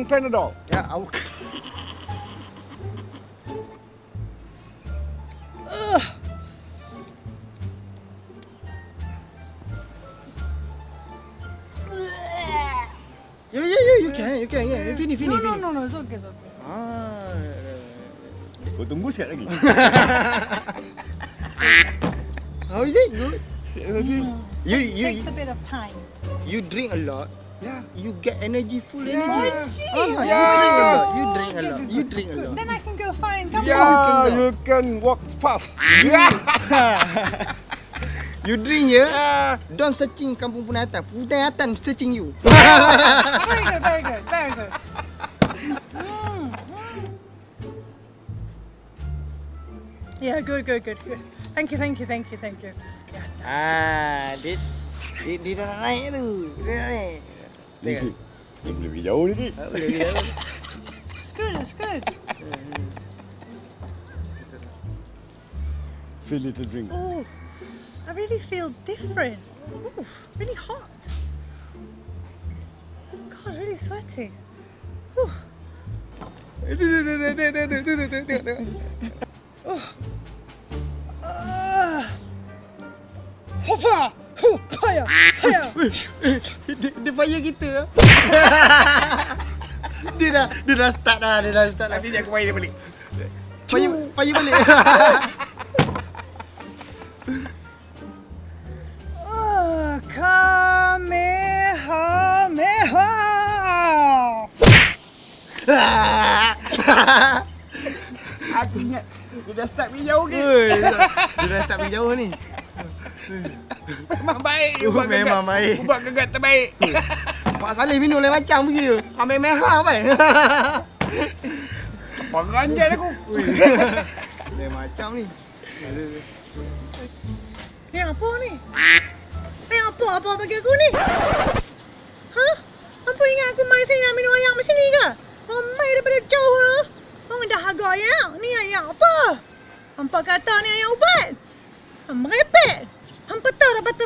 Panadol. Ya, awak. You can. Yeah. Finish. No, it's okay. Ah. Kau tunggu sikit lagi. How is it? Good. Takes a bit of time. You drink a lot. Yeah. You get energy, full Yeah. energy. Yeah. You drink a lot. You drink a lot. Then I can go find kampung. Yeah, you can walk fast. Yeah. You drink here. Yeah. Don't searching kampung Punatan. Punatan searching you. Very good. Yeah, good. Thank you. Yeah. Dia dah nak naik tu. Dia nak naik. Tengok. Dia boleh pergi jauh lagi. It's good. Feel it to drink. Oh, I really feel different. Ooh, really hot. God, really sweaty. Ooh. Hoppa! Paya! Dia fire kita. Dia dah start dah. Nanti dia aku main dia balik. Fire balik. Kamehameha! Aku ingat dia dah start pergi jauh ke? Dia dah start pergi jauh ni. Memang baik. Memang baik. Ubat gegat terbaik. Pak Saleh minum lain macam pergi. Ambil merah apa? Peranjat aku. Lain macam ni. Ni apa ni? Apa bagi aku ni? Hah? Apa ingat aku mai sini nak minum air macam ni ke? Mai daripada jauh lah. Orang dah harga air. Ni air apa? Hampa kata ni air ubat. Merepek. Hampa tahu dah patut